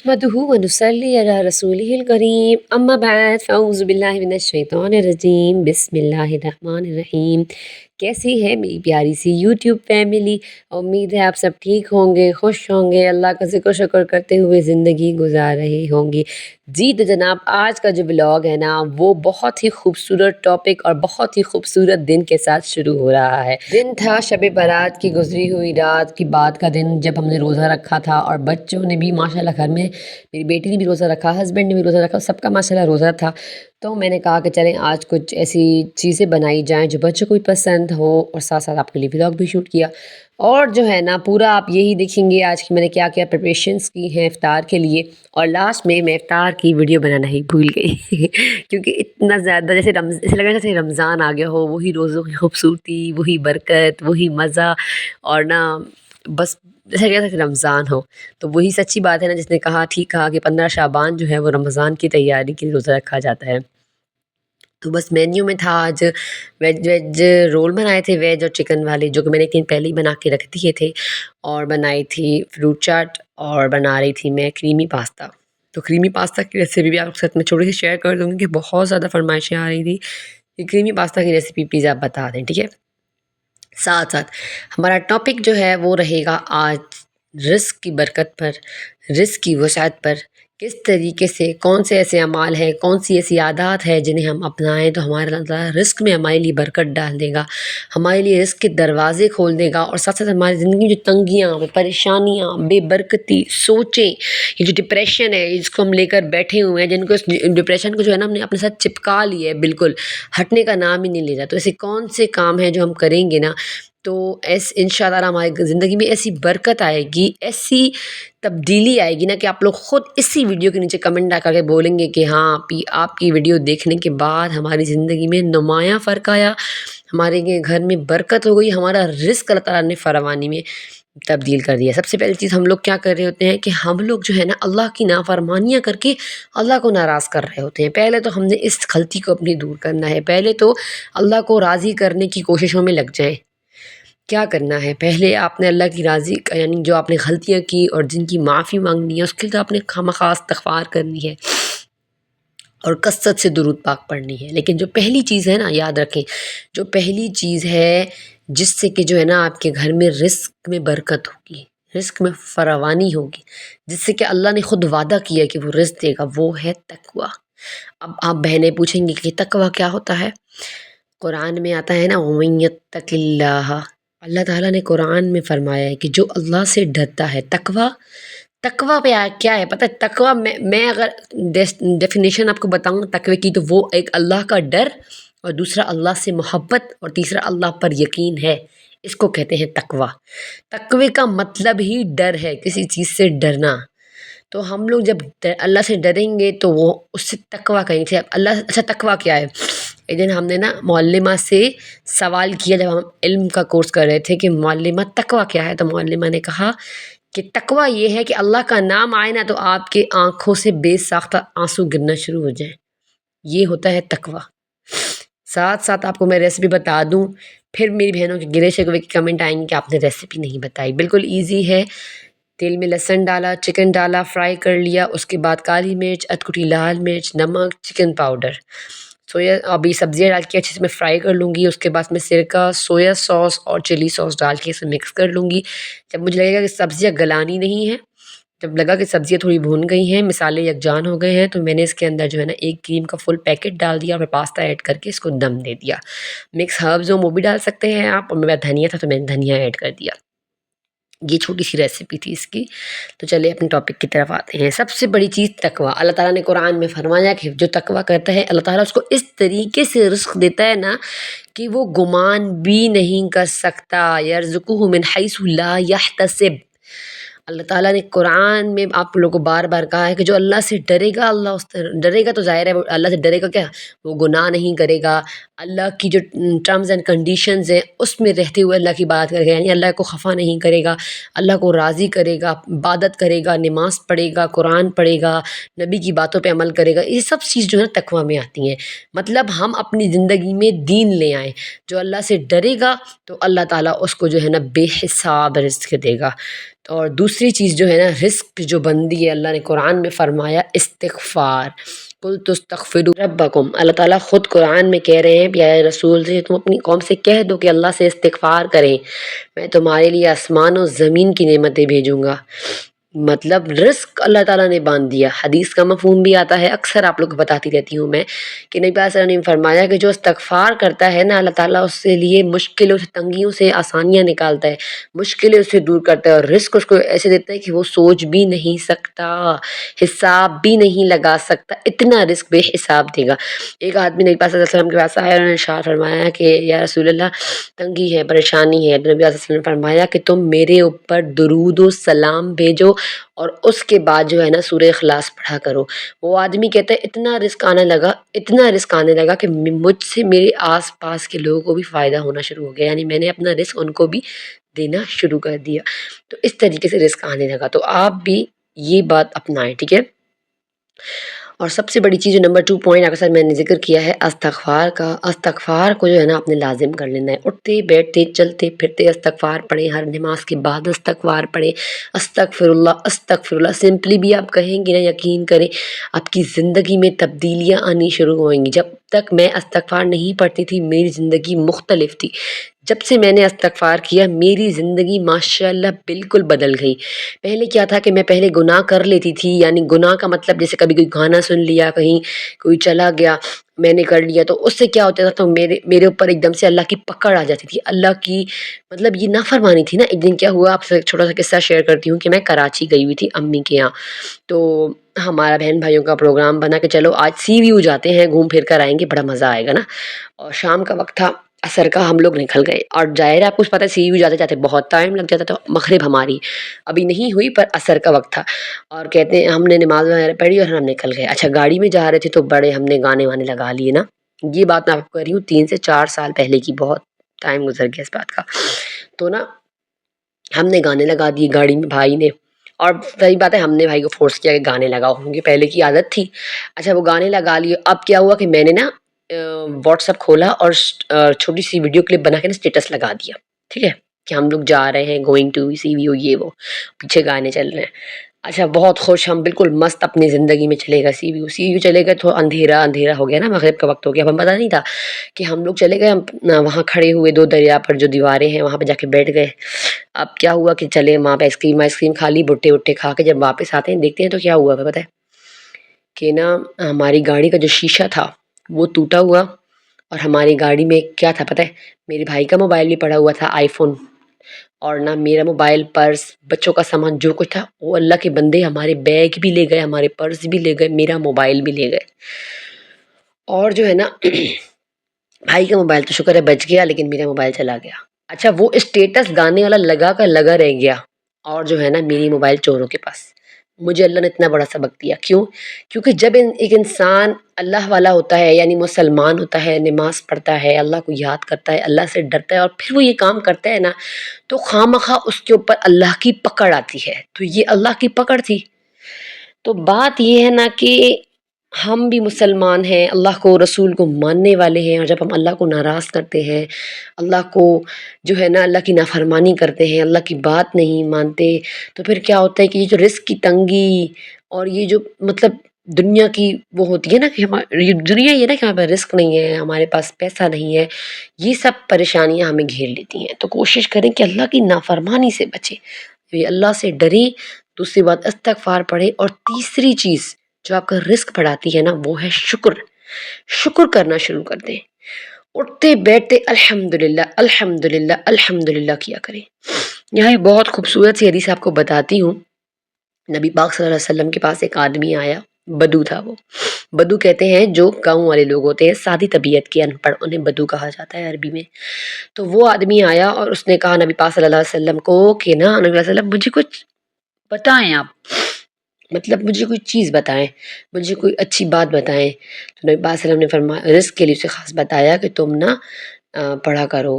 نحمده ونصلي على رسوله الكريم اما بعد فاعوذ باللہ من الشیطان الرجیم بسم اللہ الرحمن الرحیم۔ کیسی ہے میری پیاری سی یوٹیوب فیملی؟ امید ہے آپ سب ٹھیک ہوں گے، خوش ہوں گے، اللہ کا ذکر و شکر کرتے ہوئے زندگی گزار رہے ہوں گے۔ جی تو جناب، آج کا جو ولاگ ہے نا وہ بہت ہی خوبصورت ٹاپک اور بہت ہی خوبصورت دن کے ساتھ شروع ہو رہا ہے۔ دن تھا شب برات کی گزری ہوئی رات کی بات کا دن، جب ہم نے روزہ رکھا تھا اور بچوں نے بھی ماشاءاللہ گھر میں، میری بیٹی نے بھی روزہ رکھا، ہسبینڈ نے بھی روزہ رکھا، سب کا ماشاءاللہ روزہ تھا۔ تو میں نے کہا کہ چلیں آج کچھ ایسی چیزیں بنائی جائیں جو بچوں کو بھی پسند ہو، اور ساتھ ساتھ آپ کے لیے ولاگ بھی شوٹ کیا۔ اور جو ہے نا پورا آپ یہی دیکھیں گے آج کی میں نے کیا کیا پریپریشنس کی ہیں افطار کے لیے، اور لاسٹ میں افطار کی ویڈیو بنانا ہی بھول گئی کیونکہ اتنا زیادہ جیسے ایسے لگ رہا جیسے رمضان آ گیا ہو، وہی روزوں کی خوبصورتی، وہی برکت، وہی مزہ، اور نا بس جیسے لگ رہا تھا کہ رمضان ہو۔ تو وہی سچی بات ہے نا، جس نے کہا ٹھیک کہا کہ 15 شعبان جو ہے وہ رمضان کی تیاری کے لیے روزہ رکھا جاتا ہے۔ تو بس مینیو میں تھا آج ویج رول بنائے تھے، ویج اور چکن والے، جو کہ میں نے ایک دن پہلے ہی بنا کے رکھ دیے تھے، اور بنائی تھی فروٹ چاٹ، اور بنا رہی تھی میں کریمی پاستا۔ تو کریمی پاستا کی ریسیپی بھی آپ کے ساتھ میں چھوٹی سی شیئر کر دوں گی کہ بہت زیادہ فرمائشیں آ رہی تھی کہ کریمی پاستا کی ریسیپی پلیز آپ بتا دیں، ٹھیک ہے؟ ساتھ ساتھ ہمارا ٹاپک جو ہے وہ رہے گا آج رزق کی برکت پر، رزق کی وسعت پر، کس طریقے سے کون سے ایسے اعمال ہیں، کون سی ایسی عادات ہے جنہیں ہم اپنائیں تو ہمارا اللہ تعالیٰ رزق میں ہمارے لیے برکت ڈال دے گا، ہمارے لیے رزق کے دروازے کھول دے گا، اور ساتھ ساتھ ہماری زندگی میں جو تنگیاں، پریشانیاں، بے برکتی، سوچیں، یہ جو ڈپریشن ہے جس کو ہم لے کر بیٹھے ہوئے ہیں، جن کو اس ڈپریشن کو جو ہے نا ہم نے اپنے ساتھ چپکا لیا ہے، بالکل ہٹنے کا نام ہی نہیں لے رہا، تو ایسے کون سے کام ہیں جو ہم کریں گے نا تو ان شاء اللہ ہماری زندگی میں ایسی برکت آئے گی، ایسی تبدیلی آئے گی نا کہ آپ لوگ خود اسی ویڈیو کے نیچے کمنٹ آ کر کے بولیں گے کہ ہاں آپ کی ویڈیو دیکھنے کے بعد ہماری زندگی میں نمایاں فرق آیا، ہمارے گھر میں برکت ہو گئی، ہمارا رزق اللہ تعالیٰ نے فراوانی میں تبدیل کر دیا۔ سب سے پہلی چیز ہم لوگ کیا کر رہے ہوتے ہیں کہ ہم لوگ جو ہے نا اللہ کی نافرمانیاں کر کے اللہ کو ناراض کر رہے ہوتے ہیں۔ پہلے تو ہم نے اس غلطی کو اپنی دور کرنا ہے، پہلے تو اللہ کو راضی کرنے کی کوششوں میں لگ جائیں۔ کیا کرنا ہے؟ پہلے آپ نے اللہ کی راضی یعنی جو آپ نے غلطیاں کی اور جن کی معافی مانگنی ہے، اس کے لیے تو آپ نے خواہ استغفار کرنی ہے اور کثرت سے درود پاک پڑھنی ہے۔ لیکن جو پہلی چیز ہے نا، یاد رکھیں، جو پہلی چیز ہے جس سے کہ جو ہے نا آپ کے گھر میں رزق میں برکت ہوگی، رزق میں فراوانی ہوگی، جس سے کہ اللہ نے خود وعدہ کیا کہ وہ رزق دے گا، وہ ہے تقویٰ۔ اب آپ بہنیں پوچھیں گی کہ تقویٰ کیا ہوتا ہے؟ قرآن میں آتا ہے نا وَمَن یتق اللہ، اللہ تعالیٰ نے قرآن میں فرمایا ہے کہ جو اللہ سے ڈرتا ہے، تقویٰ پہ کیا ہے پتہ ہے؟ تقویٰ میں اگر ڈیفینیشن آپ کو بتاؤں تقوی کی، تو وہ ایک اللہ کا ڈر، اور دوسرا اللہ سے محبت، اور تیسرا اللہ پر یقین ہے، اس کو کہتے ہیں تقویٰ۔ تقوی کا مطلب ہی ڈر ہے، کسی چیز سے ڈرنا۔ تو ہم لوگ جب اللہ سے ڈریں گے تو وہ اس سے تقویٰ کہیں گے۔ اچھا تقویٰ کیا ہے؟ ایک دن ہم نے نا معلمہ سے سوال کیا جب ہم علم کا کورس کر رہے تھے کہ معلمہ تقویٰ کیا ہے، تو معلمہ نے کہا کہ تقویٰ یہ ہے کہ اللہ کا نام آئے نا تو آپ کے آنکھوں سے بے ساختہ آنسو گرنا شروع ہو جائیں، یہ ہوتا ہے تقویٰ۔ ساتھ ساتھ آپ کو میں ریسیپی بتا دوں، پھر میری بہنوں کے گلے شکوے کی کمنٹ آئیں گے کہ آپ نے ریسیپی نہیں بتائی۔ بالکل ایزی ہے، تیل میں لہسن ڈالا، چکن ڈالا، فرائی کر لیا، اس کے بعد کالی مرچ، ادکٹی لال مرچ، نمک، چکن پاؤڈر، سویا، ابھی سبزیاں ڈال کے اچھے سے میں فرائی کر لوں گی۔ اس کے بعد میں سرکہ، سویا سوس اور چلی سوس ڈال کے اسے مکس کر لوں گی۔ جب مجھے لگے گا کہ سبزیاں گلانی نہیں ہیں، جب لگا کہ سبزیاں تھوڑی بھون گئی ہیں، مسالے یکجان ہو گئے ہیں، تو میں نے اس کے اندر جو ہے نا ایک کریم کا فل پیکٹ ڈال دیا، اور پھر پاستا ایڈ کر کے اس کو دم دے دیا۔ مکس ہربز وہ بھی ڈال سکتے ہیں آپ، اور میرے پاس دھنیا تھا تو میں نے دھنیا ایڈ کر دیا۔ یہ چھوٹی سی ریسیپی تھی اس کی۔ تو چلیے اپنے ٹاپک کی طرف آتے ہیں۔ سب سے بڑی چیز تقویٰ۔ اللہ تعالیٰ نے قرآن میں فرمایا کہ جو تقویٰ کرتا ہے اللہ تعالیٰ اس کو اس طریقے سے رزق دیتا ہے نا کہ وہ گمان بھی نہیں کر سکتا۔ یرزقہ من حیث لا یحتسب۔ اللہ تعالیٰ نے قرآن میں آپ لوگوں کو بار بار کہا ہے کہ جو اللہ سے ڈرے گا، اللہ اس سے ڈرے گا، تو ظاہر ہے وہ اللہ سے ڈرے گا کیا؟ وہ گناہ نہیں کرے گا، اللہ کی جو ٹرمز اینڈ کنڈیشنز ہیں اس میں رہتے ہوئے اللہ کی بات کرے گا، یعنی اللہ کو خفا نہیں کرے گا، اللہ کو راضی کرے گا، عبادت کرے گا، نماز پڑھے گا، قرآن پڑھے گا، نبی کی باتوں پہ عمل کرے گا۔ یہ سب چیز جو ہے نا تقویٰ میں آتی ہیں۔ مطلب ہم اپنی زندگی میں دین لے آئیں۔ جو اللہ سے ڈرے گا تو اللہ تعالیٰ اس کو جو ہے نا بے حساب رزق دے گا۔ اور دوسری چیز جو ہے نا رزق جو بندی ہے، اللہ نے قرآن میں فرمایا استغفار، قل تستغفروا ربکم، اللہ تعالیٰ خود قرآن میں کہہ رہے ہیں کہ اے رسول سے تم اپنی قوم سے کہہ دو کہ اللہ سے استغفار کریں، میں تمہارے لیے آسمان و زمین کی نعمتیں بھیجوں گا۔ مطلب رزق اللہ تعالیٰ نے باندھ دیا۔ حدیث کا مفہوم بھی آتا ہے، اکثر آپ لوگ کو بتاتی رہتی ہوں میں، کہ نبی صلی اللہ علیہ وسلم نے فرمایا کہ جو استغفار کرتا ہے نا، اللہ تعالیٰ اس کے لیے مشکلوں سے، تنگیوں سے آسانیاں نکالتا ہے، مشکلیں اس سے دور کرتا ہے، اور رزق اس کو ایسے دیتا ہے کہ وہ سوچ بھی نہیں سکتا، حساب بھی نہیں لگا سکتا، اتنا رزق بے حساب دے گا۔ ایک آدمی نبی صلی اللہ علیہ وسلم کے پاس آیا، انہوں نے ارشاد فرمایا کہ یا رسول اللہ تنگی ہے، پریشانی ہے۔ نبی صلی اللہ علیہ وسلم نے فرمایا کہ تم میرے اوپر درود و سلام بھیجو اور اس کے بعد جو ہے نا سورہ اخلاص پڑھا کرو۔ وہ آدمی کہتا ہے اتنا رزق آنے لگا، اتنا رزق آنے لگا کہ مجھ سے میرے آس پاس کے لوگوں کو بھی فائدہ ہونا شروع ہو گیا، یعنی میں نے اپنا رزق ان کو بھی دینا شروع کر دیا، تو اس طریقے سے رزق آنے لگا۔ تو آپ بھی یہ بات اپنائیں، ٹھیک ہے۔ اور سب سے بڑی چیز جو نمبر 2 پوائنٹ اکثر میں نے ذکر کیا ہے استغفار کا، استغفار کو جو ہے نا آپ نے لازم کر لینا ہے، اٹھتے بیٹھتے چلتے پھرتے استغفار پڑھیں، ہر نماز کے بعد استغفار پڑھیں، استغفر اللہ سمپلی بھی آپ کہیں گے نا، یقین کریں آپ کی زندگی میں تبدیلیاں آنی شروع ہوئیں گی۔ جب تک میں استغفار نہیں پڑھتی تھی میری زندگی مختلف تھی، جب سے میں نے استغفار کیا میری زندگی ماشاءاللہ بالکل بدل گئی۔ پہلے کیا تھا کہ میں پہلے گناہ کر لیتی تھی، یعنی گناہ کا مطلب جیسے کبھی کوئی گانا سن لیا، کہیں کوئی چلا گیا میں نے کر لیا، تو اس سے کیا ہوتا تھا، تو میرے اوپر ایک دم سے اللہ کی پکڑ آ جاتی تھی، اللہ کی مطلب یہ نافرمانی تھی نا۔ ایک دن کیا ہوا، آپ سے ایک چھوٹا سا قصہ شیئر کرتی ہوں کہ میں کراچی گئی ہوئی تھی امی کے یہاں، تو ہمارا بہن بھائیوں کا پروگرام بنا کہ چلو آج سی ویو جاتے ہیں، گھوم پھر کر آئیں گے، بڑا مزہ آئے گا نا۔ اور شام کا وقت تھا، عصر کا، ہم لوگ نکل گئے، اور ظاہر ہے آپ کو پتہ ہے سی ویو جاتے جاتے بہت ٹائم لگ جاتا، تو مغرب ہماری ابھی نہیں ہوئی پر عصر کا وقت تھا، اور کہتے ہیں ہم نے نماز وغیرہ پڑھی اور ہم نکل گئے۔ اچھا گاڑی میں جا رہے تھے تو بڑے ہم نے گانے وانے لگا لیے نا، یہ بات میں آپ کو کر رہی ہوں 3 سے 4 سال پہلے کی، بہت ٹائم گزر گیا اس بات کا۔ تو نا ہم نے گانے لگا دیے گاڑی میں، بھائی نے، اور صحیح بات ہے ہم نے بھائی کو فورس کیا کہ گانے لگاؤ، کیونکہ پہلے کی عادت تھی۔ اچھا وہ گانے لگا لیے، اب کیا ہوا کہ میں نے نا واٹس ایپ کھولا اور چھوٹی سی ویڈیو کلپ بنا کے نا اسٹیٹس لگا دیا، ٹھیک ہے، کہ ہم لوگ جا رہے ہیں گوئنگ ٹو سی ویو، یہ وہ پیچھے گانے چل رہے ہیں۔ اچھا بہت خوش، ہم بالکل مست اپنی زندگی میں چلے گئے، سی ویو چلے گئے، تو اندھیرا ہو گیا نا، مغرب کا وقت ہو گیا، اب ہمیں پتہ نہیں تھا کہ ہم لوگ چلے گئے، ہم وہاں کھڑے ہوئے 2 دریا پر جو دیواریں ہیں وہاں پہ جا کے بیٹھ گئے۔ اب کیا ہوا کہ چلے وہاں پہ آئس کریم کھا لی، بھٹے وٹے کھا کے جب واپس آتے ہیں دیکھتے ہیں تو کیا ہوا پتہ ہے کہ نا ہماری گاڑی کا جو شیشہ تھا وہ ٹوٹا ہوا، اور ہماری گاڑی میں کیا تھا پتہ ہے، میرے بھائی کا موبائل بھی پڑا ہوا تھا، آئی فون، اور نہ میرا موبائل، پرس، بچوں کا سامان جو کچھ تھا، وہ اللہ کے بندے ہمارے بیگ بھی لے گئے، ہمارے پرس بھی لے گئے، میرا موبائل بھی لے گئے، اور جو ہے نا بھائی کا موبائل تو شکر ہے بچ گیا، لیکن میرا موبائل چلا گیا۔ اچھا وہ اسٹیٹس گانے والا لگا کر لگا رہ گیا، اور جو ہے نا میری موبائل چوروں کے پاس۔ مجھے اللہ نے اتنا بڑا سبق دیا، کیوں؟ کیونکہ جب ایک انسان اللہ والا ہوتا ہے، یعنی مسلمان ہوتا ہے، نماز پڑھتا ہے، اللہ کو یاد کرتا ہے، اللہ سے ڈرتا ہے، اور پھر وہ یہ کام کرتا ہے نا، تو خواہ اس کے اوپر اللہ کی پکڑ آتی ہے، تو یہ اللہ کی پکڑ تھی۔ تو بات یہ ہے نا کہ ہم بھی مسلمان ہیں، اللہ کو رسول کو ماننے والے ہیں، اور جب ہم اللہ کو ناراض کرتے ہیں، اللہ کو جو ہے نا اللہ کی نافرمانی کرتے ہیں، اللہ کی بات نہیں مانتے، تو پھر کیا ہوتا ہے کہ یہ جو رزق کی تنگی اور یہ جو مطلب دنیا کی وہ ہوتی ہے نا کہ یہ دنیا یہ نا کہ ہمارے پاس رزق نہیں ہے، ہمارے پاس پیسہ نہیں ہے، یہ سب پریشانیاں ہمیں گھیر لیتی ہیں۔ تو کوشش کریں کہ اللہ کی نافرمانی سے بچیں، اللہ سے ڈریں، دوسری بات استغفار پڑھیں، اور تیسری چیز جو آپ کا رزق بڑھاتی ہے نا وہ ہے شکر۔ شکر کرنا شروع کر دیں، اٹھتے بیٹھتے الحمدللہ الحمدللہ الحمدللہ کیا کریں۔ یہاں ایک بہت خوبصورت سی حدیث آپ کو بتاتی ہوں۔ نبی پاک صلی اللہ علیہ وسلم کے پاس ایک آدمی آیا، بدو تھا وہ۔ بدو کہتے ہیں جو گاؤں والے لوگ ہوتے ہیں، سادی طبیعت کے، ان پڑھ، انہیں بدو کہا جاتا ہے عربی میں۔ تو وہ آدمی آیا اور اس نے کہا نبی پاک صلی اللہ علیہ وسلم کو کہ نا نبی علیہ وسلم مجھے کچھ بتائیں، آپ مطلب مجھے کوئی چیز بتائیں، مجھے کوئی اچھی بات بتائیں۔ تو نبی پاک صلی اللہ علیہ وسلم نے فرمایا، رزق کے لیے اسے خاص بتایا کہ تم نا پڑھا کرو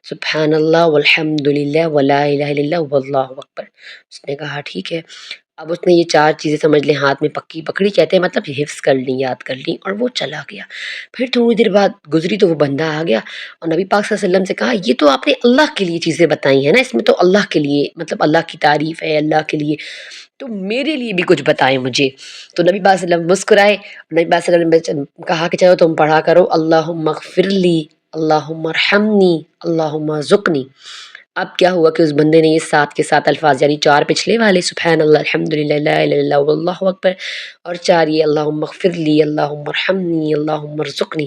سبحان اللہ والحمد للہ ولا الہ الا اللہ واللہ اکبر۔ اس نے کہا ٹھیک ہے، اب اس نے یہ 4 چیزیں سمجھ لیں ہاتھ میں پکی پکڑی، کہتے ہیں مطلب حفظ کر لیں، یاد کر لیں، اور وہ چلا گیا۔ پھر تھوڑی دیر بعد گزری تو وہ بندہ آ گیا اور نبی پاک صلی اللہ علیہ وسلم سے کہا یہ تو آپ نے اللہ کے لیے چیزیں بتائی ہیں نا، اس میں تو اللہ کے لیے مطلب اللہ کی تعریف ہے، اللہ کے لیے، تو میرے لیے بھی کچھ بتائیں مجھے۔ تو نبی پاک صلی اللہ علیہ وسلم مسکرائے، نبی پاک صلی اللہ علیہ وسلم نے کہا کہ چلو تم پڑھا کرو اللہم اغفر لی، اللہم ارحمنی، اللہم ارزقنی۔ اب کیا ہوا کہ اس بندے نے یہ 7 کے 7 الفاظ یعنی 4 پچھلے والے سبحان اللہ الحمدللہ لا الہ الا اللہ واللہ اکبر، اور 4 یہ اللہم اغفر لی، اللہم ارحمنی، اللہم ارزقنی،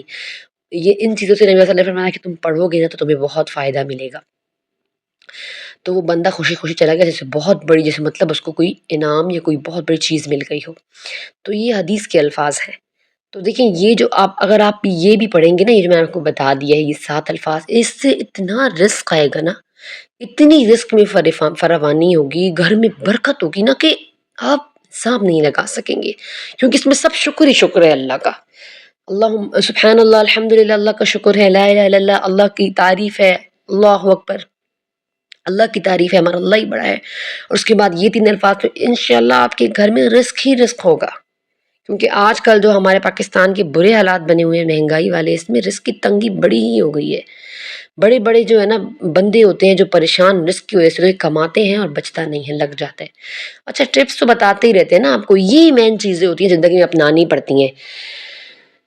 یہ ان چیزوں سے نبی صلی اللہ علیہ وسلم نے فرمایا کہ تم پڑھو گے نا تو تمہیں بہت فائدہ ملے گا۔ تو وہ بندہ خوشی خوشی چلا گیا، جیسے بہت بڑی، جیسے مطلب اس کو کوئی انعام یا کوئی بہت بڑی چیز مل گئی ہو۔ تو یہ حدیث کے الفاظ ہیں۔ تو دیکھیں یہ جو اگر آپ یہ بھی پڑھیں گے نا، یہ جو میں نے آپ کو بتا دیا ہے یہ 7 الفاظ، اس سے اتنا رزق آئے گا نا، اتنی رزق میں فراوانی ہوگی، گھر میں برکت ہوگی نا کہ آپ حساب نہیں لگا سکیں گے، کیونکہ اس میں سب شکر ہی شکر ہے اللہ کا۔ اللہ سبحان اللہ الحمدللہ، اللہ کا شکر ہے، لا الہ الا اللہ، اللہ کی تعریف ہے، اللہ اکبر، اللہ کی تعریف ہے، ہمارا اللہ ہی بڑا ہے، اور اس کے بعد یہ 3 الفاظ، تو انشاءاللہ آپ کے گھر میں رزق ہی رزق ہوگا۔ کیونکہ آج کل جو ہمارے پاکستان کے برے حالات بنے ہوئے ہیں مہنگائی والے، اس میں رزق کی تنگی بڑی ہی ہو گئی ہے۔ بڑے بڑے جو ہے نا بندے ہوتے ہیں جو پریشان رزق کی وجہ سے، کماتے ہیں اور بچتا نہیں ہے، لگ جاتا ہے۔ اچھا ٹپس تو بتاتے ہی رہتے ہیں نا آپ کو، یہ مین چیزیں ہوتی ہیں زندگی میں اپنانی پڑتی ہیں،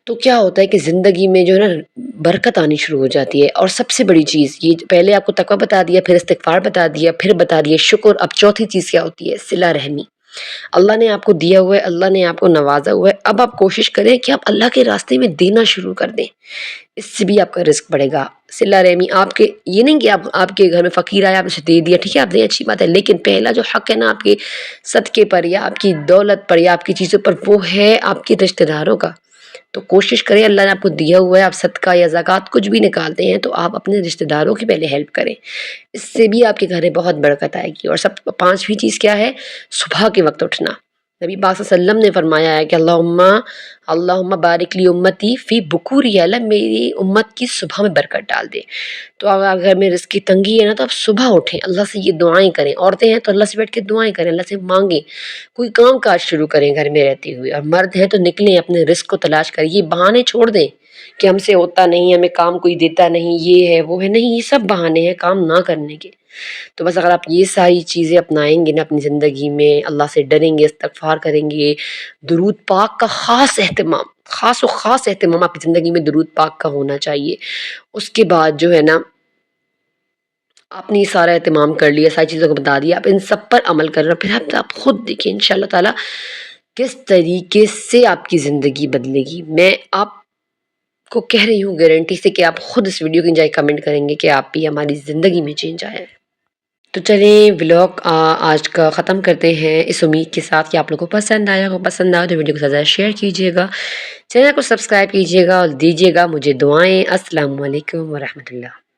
تو کیا ہوتا ہے کہ زندگی میں جو ہے نا برکت آنی شروع ہو جاتی ہے۔ اور سب سے بڑی چیز یہ، پہلے آپ کو تقویٰ بتا دیا، پھر استغفار بتا دیا، پھر بتا دیا شکر، اب چوتھی چیز کیا ہوتی ہے؟ صلہ رحمی۔ اللہ نے آپ کو دیا ہوا ہے، اللہ نے آپ کو نوازا ہوا ہے، اب آپ کوشش کریں کہ آپ اللہ کے راستے میں دینا شروع کر دیں، اس سے بھی آپ کا رزق بڑھے گا۔ صلہ رحمی، آپ کے یہ نہیں کہ آپ کے گھر میں فقیر آیا آپ اسے دے دیا، ٹھیک ہے آپ دیں اچھی بات ہے، لیکن پہلا جو حق ہے نا آپ کے صدقے پر یا آپ کی دولت پر یا آپ کی چیزوں پر، وہ ہے آپ کے رشتہ داروں کا۔ تو کوشش کریں، اللہ نے آپ کو دیا ہوا ہے، آپ صدقہ یا زکوٰۃ کچھ بھی نکالتے ہیں تو آپ اپنے رشتہ داروں کی پہلے ہیلپ کریں، اس سے بھی آپ کے گھر میں بہت برکت آئے گی۔ اور 5ویں چیز کیا ہے؟ صبح کے وقت اٹھنا۔ نبی پاک صلی اللہ علیہ وسلم نے فرمایا ہے کہ اللہم بارک لی امتی فی بکوری، اللہ میری امت کی صبح میں برکت ڈال دے۔ تو اگر گھر میں رزق کی تنگی ہے نا تو آپ صبح اٹھیں، اللہ سے یہ دعائیں کریں، عورتیں ہیں تو اللہ سے بیٹھ کے دعائیں کریں، اللہ سے مانگیں، کوئی کام کاج شروع کریں گھر میں رہتے ہوئے، اور مرد ہیں تو نکلیں اپنے رزق کو تلاش کریں، یہ بہانے چھوڑ دیں کہ ہم سے ہوتا نہیں، ہمیں کام کوئی دیتا نہیں، یہ ہے وہ ہے، نہیں، یہ سب بہانے ہیں کام نہ کرنے کے۔ تو بس اگر آپ یہ ساری چیزیں اپنائیں گے نا اپنی زندگی میں، اللہ سے ڈریں گے، استغفار کریں گے، درود پاک کا خاص اہتمام آپ کی زندگی میں درود پاک کا ہونا چاہیے۔ اس کے بعد جو ہے نا آپ نے یہ سارا اہتمام کر لیا، ساری چیزوں کو بتا دیا، آپ ان سب پر عمل کر رہے ہیں، پھر آپ خود دیکھیں انشاءاللہ تعالیٰ کس طریقے سے آپ کی زندگی بدلے گی۔ میں آپ کو کہہ رہی ہوں گارنٹی سے کہ آپ خود اس ویڈیو کے نیچے کمنٹ کریں گے کہ آپ بھی ہماری زندگی میں چینج آیا ہے۔ تو چلیں ولاگ آج کا ختم کرتے ہیں، اس امید کے ساتھ کہ آپ لوگوں کو پسند آیا ہو، پسند آیا تو ویڈیو کو زیادہ شیئر کیجیے گا، چینل کو سبسکرائب کیجیے گا اور دیجیے گا مجھے دعائیں۔ السلام علیکم ورحمۃ اللہ۔